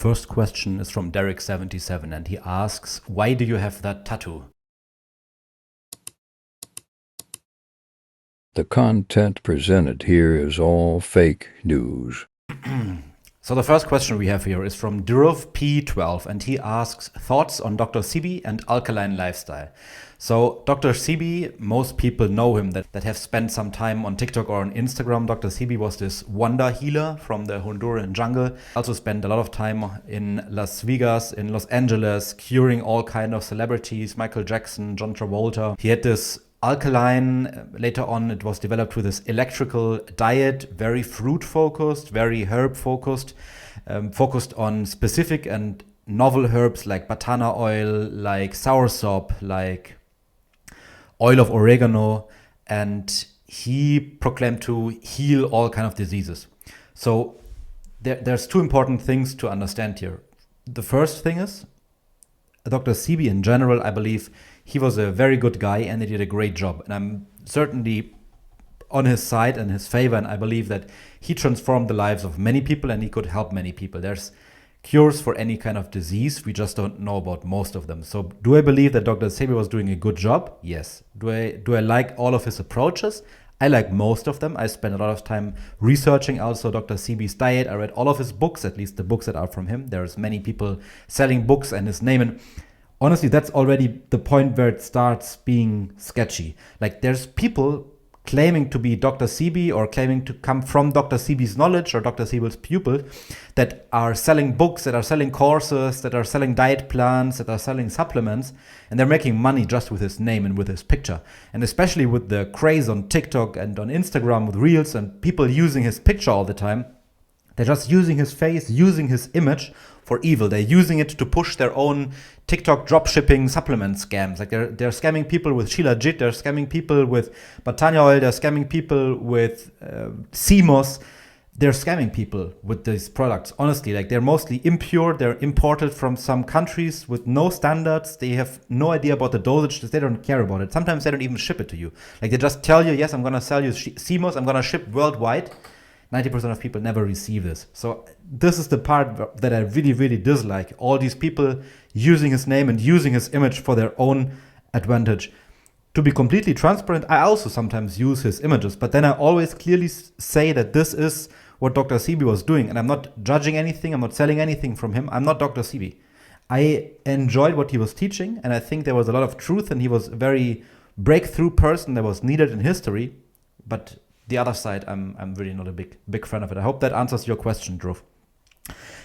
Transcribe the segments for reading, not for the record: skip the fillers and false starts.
First question is from Derek77 and he asks, why do you have that tattoo? The content presented here is all fake news. So the first question we have here is from Dhruv P12 and he asks thoughts on Dr. Sebi and alkaline lifestyle. So Dr. Sebi, most people know him that have spent some time on TikTok or on Instagram. Dr. Sebi was this wonder healer from the Honduran jungle. Also spent a lot of time in Las Vegas, in Los Angeles, curing all kind of celebrities, Michael Jackson, John Travolta. He had this Alkaline, later on it was developed with this electrical diet, very fruit focused, very herb focused, focused on specific and novel herbs like batana oil, like soursop, like oil of oregano, and he proclaimed to heal all kind of diseases. So there's two important things to understand here. The first thing is, Dr. Sebi in general, I believe he was a very good guy and he did a great job. And I'm certainly on his side and his favor. And I believe that he transformed the lives of many people and he could help many people. There's cures for any kind of disease. We just don't know about most of them. So do I believe that Dr. Sebi was doing a good job? Yes. Do I like all of his approaches? I like most of them. I spent a lot of time researching also Dr. Sebi's diet. I read all of his books, at least the books that are from him. There's many people selling books and his name. And honestly, that's already the point where it starts being sketchy. Like there's people claiming to be Dr. Sebi or claiming to come from Dr. Sebi's knowledge or Dr. Sebi's pupil that are selling books, that are selling courses, that are selling diet plans, that are selling supplements, and they're making money just with his name and with his picture. And especially with the craze on TikTok and on Instagram with Reels and people using his picture all the time, they're just using his face, using his image for evil. They're using it to push their own TikTok dropshipping supplement scams. Like they're scamming people with Shilajit, they're scamming people with Batania oil, they're scamming people with CMOS. They're scamming people with these products. Honestly, like they're mostly impure. They're imported from some countries with no standards. They have no idea about the dosage. They don't care about it. Sometimes they don't even ship it to you. Like they just tell you, yes, I'm going to sell you CMOS. I'm going to ship worldwide. 90% of people never receive this. So this is the part that I really, really dislike. All these people using his name and using his image for their own advantage. To be completely transparent, I also sometimes use his images, but then I always clearly say that this is what Dr. Sebi was doing. And I'm not judging anything. I'm not selling anything from him. I'm not Dr. Sebi. I enjoyed what he was teaching, and I think there was a lot of truth, and he was a very breakthrough person that was needed in history. But the other side, I'm really not a big fan of it. I hope that answers your question, Dhruv.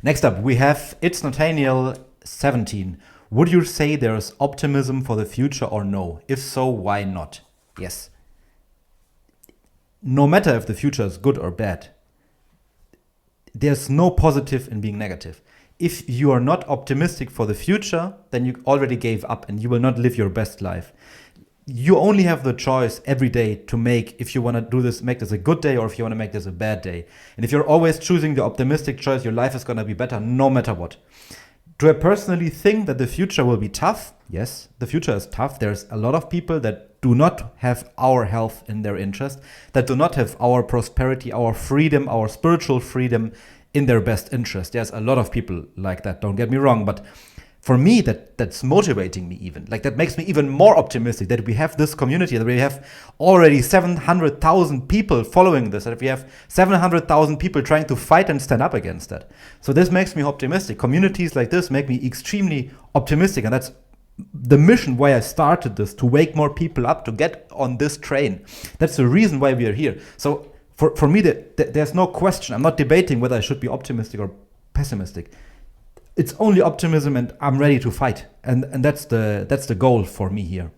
Next up, we have It's Nathaniel 17. Would you say there is optimism for the future or no? If so, why not? Yes. No matter if the future is good or bad, there's no positive in being negative. If you are not optimistic for the future, then you already gave up and you will not live your best life. You only have the choice every day to make, if you want to do this, make this a good day or if you want to make this a bad day. And if you're always choosing the optimistic choice, your life is going to be better no matter what. Do I personally think that the future will be tough? Yes, the future is tough. There's a lot of people that do not have our health in their interest, that do not have our prosperity, our freedom, our spiritual freedom in their best interest. There's a lot of people like that, don't get me wrong, but for me, that's motivating me even. Like that makes me even more optimistic that we have this community, that we have already 700,000 people following this, that we have 700,000 people trying to fight and stand up against that. So this makes me optimistic. Communities like this make me extremely optimistic, and that's the mission why I started this, to wake more people up, to get on this train. That's the reason why we are here. So for me, there's no question. I'm not debating whether I should be optimistic or pessimistic. It's only optimism, and I'm ready to fight. And that's the goal for me here.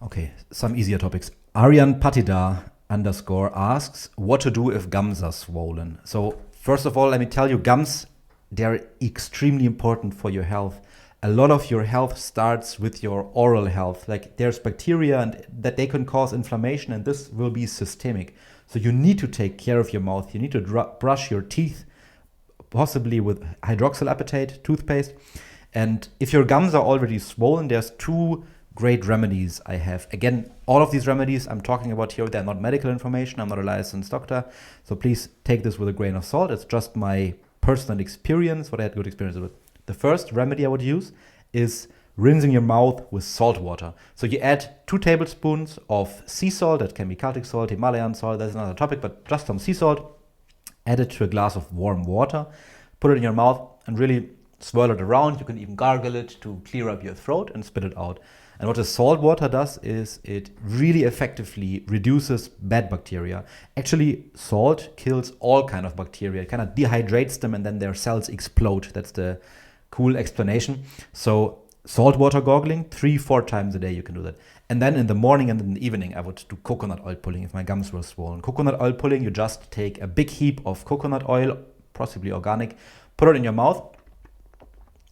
Okay, some easier topics. Aryan Patida _ asks, what to do if gums are swollen? So first of all, let me tell you, gums, they're extremely important for your health. A lot of your health starts with your oral health. Like there's bacteria and that they can cause inflammation, and this will be systemic. So you need to take care of your mouth. You need to brush your teeth, possibly with hydroxyl apatite toothpaste. And if your gums are already swollen, there's two great remedies I have. Again, all of these remedies I'm talking about here, they're not medical information. I'm not a licensed doctor. So please take this with a grain of salt. It's just my personal experience, what I had good experience with. The first remedy I would use is rinsing your mouth with salt water. So you add 2 tablespoons of sea salt. That can be Celtic salt, Himalayan salt. That's another topic, but just some sea salt. Add it to a glass of warm water. Put it in your mouth and really swirl it around. You can even gargle it to clear up your throat and spit it out. And what the salt water does is it really effectively reduces bad bacteria. Actually, salt kills all kind of bacteria. It kind of dehydrates them and then their cells explode. That's the cool explanation. So salt water gargling 3-4 times a day, you can do that. And then in the morning and in the evening, I would do coconut oil pulling if my gums were swollen. Coconut oil pulling, you just take a big heap of coconut oil, possibly organic, put it in your mouth.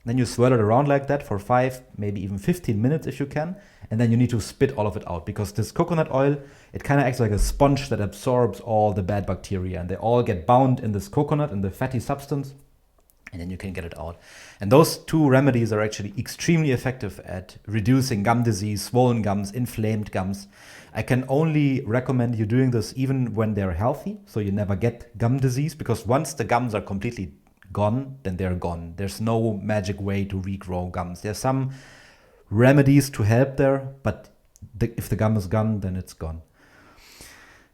Then you swirl it around like that for 5, maybe even 15 minutes if you can. And then you need to spit all of it out because this coconut oil, it kind of acts like a sponge that absorbs all the bad bacteria. And they all get bound in this coconut, in the fatty substance. And then you can get it out. And those 2 remedies are actually extremely effective at reducing gum disease, swollen gums, inflamed gums. I can only recommend you doing this even when they're healthy, so you never get gum disease, because once the gums are completely gone, then they're gone. There's no magic way to regrow gums. There's some remedies to help there, but if the gum is gone, then it's gone.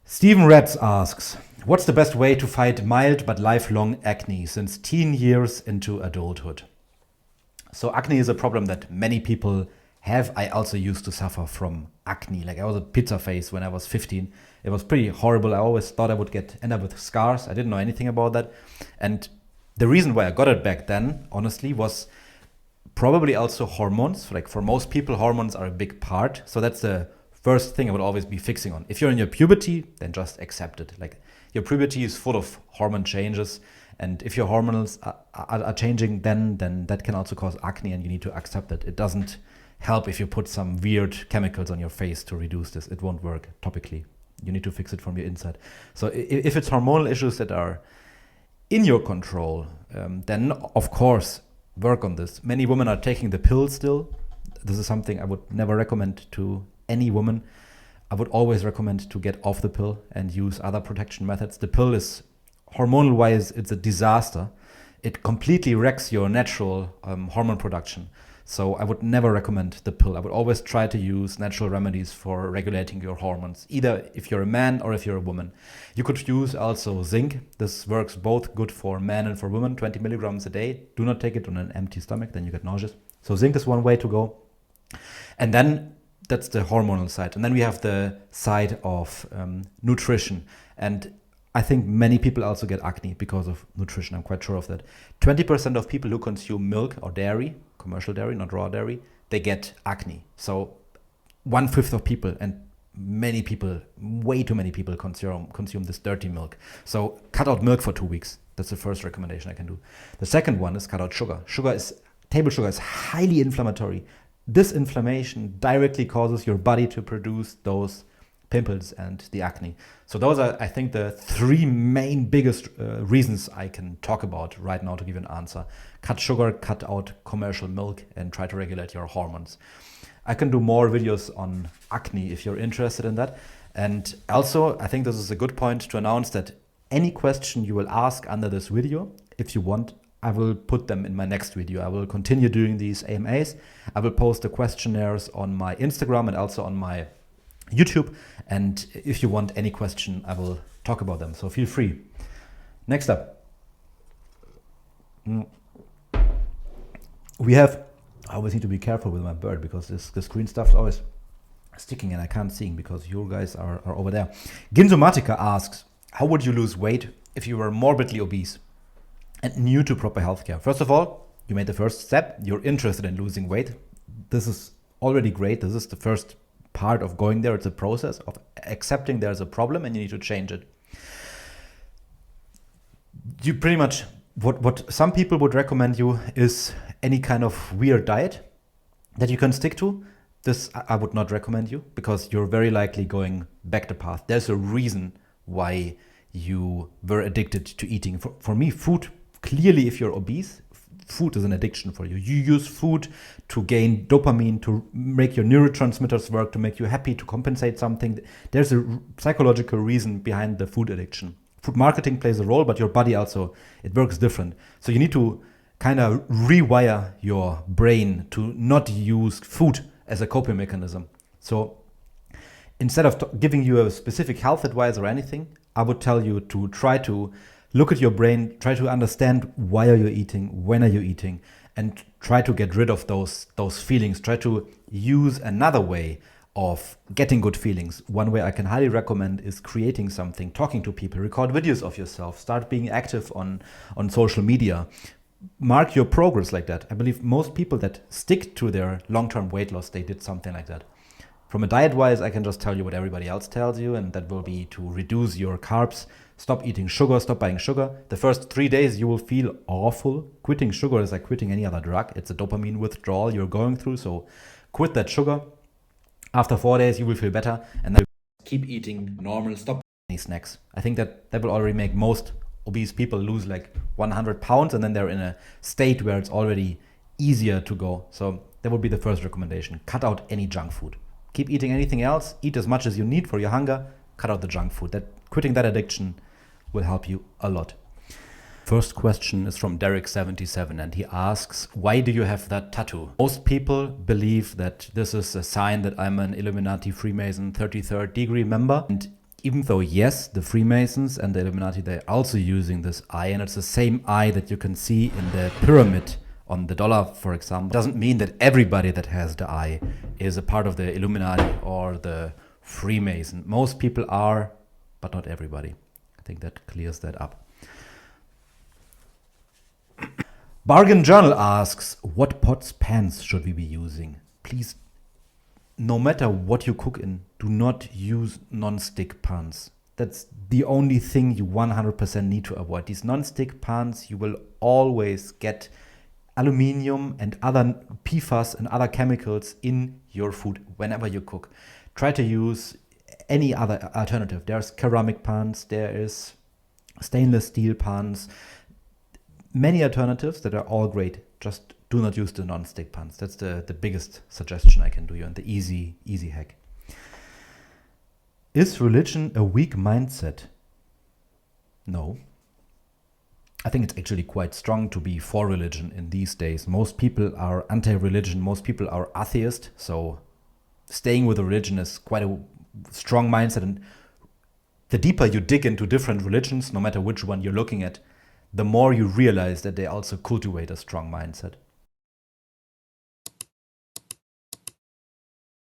Stephen Retz asks, what's the best way to fight mild but lifelong acne since teen years into adulthood? So acne is a problem that many people have. I also used to suffer from acne. Like I was a pizza face when I was 15. It was pretty horrible. I always thought I would end up with scars. I didn't know anything about that. And the reason why I got it back then, honestly, was probably also hormones. Like for most people, hormones are a big part. So that's the first thing I would always be fixing on. If you're in your puberty, then just accept it. Like your puberty is full of hormone changes. And if your hormones are changing, then that can also cause acne and you need to accept it. It doesn't help if you put some weird chemicals on your face to reduce this. It won't work topically. You need to fix it from your inside. So if it's hormonal issues that are in your control, then of course work on this. Many women are taking the pill still. This is something I would never recommend to any woman. I would always recommend to get off the pill and use other protection methods. The pill is, hormonal wise, it's a disaster. It completely wrecks your natural hormone production. So I would never recommend the pill. I would always try to use natural remedies for regulating your hormones, either if you're a man or if you're a woman. You could use also zinc. This works both good for men and for women, 20 milligrams a day. Do not take it on an empty stomach, then you get nauseous. So zinc is one way to go. And then that's the hormonal side. And then we have the side of nutrition. And I think many people also get acne because of nutrition. I'm quite sure of that. 20% of people who consume milk or dairy, commercial dairy, not raw dairy, they get acne. So 1/5 of people, and many people, way too many people consume this dirty milk. So cut out milk for 2 weeks. That's the first recommendation I can do. The second one is cut out sugar. Table sugar is highly inflammatory. This inflammation directly causes your body to produce those pimples and the acne. So those are, I think, the 3 main biggest reasons I can talk about right now to give an answer. Cut sugar, cut out commercial milk, and try to regulate your hormones. I can do more videos on acne if you're interested in that. And also, I think this is a good point to announce that any question you will ask under this video, if you want, I will put them in my next video. I will continue doing these AMAs. I will post the questionnaires on my Instagram and also on my YouTube. And if you want any question, I will talk about them. So feel free. Next up. We have, I always need to be careful with my bird because the screen stuff is always sticking and I can't see because you guys are over there. Ginzomatica asks, how would you lose weight if you were morbidly obese and new to proper healthcare? First of all, you made the first step. You're interested in losing weight. This is already great. This is the first part of going there. It's a process of accepting there's a problem and you need to change it. You pretty much, what some people would recommend you is any kind of weird diet that you can stick to. This I would not recommend you because you're very likely going back the path. There's a reason why you were addicted to eating. For me, food, clearly if you're obese, food is an addiction for you. You use food to gain dopamine, to make your neurotransmitters work, to make you happy, to compensate something. There's a psychological reason behind the food addiction. Food marketing plays a role, but your body also, it works different. So you need to kind of rewire your brain to not use food as a coping mechanism. So instead of giving you a specific health advice or anything, I would tell you to try to look at your brain, try to understand why are you eating, when are you eating, and try to get rid of those feelings. Try to use another way of getting good feelings. One way I can highly recommend is creating something, talking to people, record videos of yourself, start being active on social media. Mark your progress like that. I believe most people that stick to their long-term weight loss, they did something like that. From a diet-wise, I can just tell you what everybody else tells you, and that will be to reduce your carbs, stop eating sugar, stop buying sugar. The first 3 days you will feel awful. Quitting sugar is like quitting any other drug. It's a dopamine withdrawal you're going through, so quit that sugar. After 4 days, you will feel better, and then keep eating normal, stop eating snacks. I think that will already make most obese people lose like 100 pounds, and then they're in a state where it's already easier to go. So that would be the first recommendation. Cut out any junk food. Keep eating anything else. Eat as much as you need for your hunger. Cut out the junk food. Quitting that addiction will help you a lot. First question is from Derek77, and he asks, why do you have that tattoo? Most people believe that this is a sign that I'm an Illuminati Freemason 33rd degree member. And even though, yes, the Freemasons and the Illuminati, they're also using this eye, and it's the same eye that you can see in the pyramid on the dollar, for example, doesn't mean that everybody that has the eye is a part of the Illuminati or the Freemason. Most people are, but not everybody. I think that clears that up. Bargain Journal asks, what pots pans should we be using? Please, no matter what you cook in, do not use non-stick pans. That's the only thing you 100% need to avoid. These non-stick pans, you will always get aluminium and other PFAS and other chemicals in your food whenever you cook. Try to use any other alternative. There's ceramic pans, there is stainless steel pans, many alternatives that are all great. Just do not use the non-stick pans. That's the biggest suggestion I can do you, and the easy hack. Is religion a weak mindset? No. I think it's actually quite strong to be for religion in these days. Most people are anti-religion. Most people are atheist. So staying with a religion is quite a strong mindset. And the deeper you dig into different religions, no matter which one you're looking at, the more you realize that they also cultivate a strong mindset.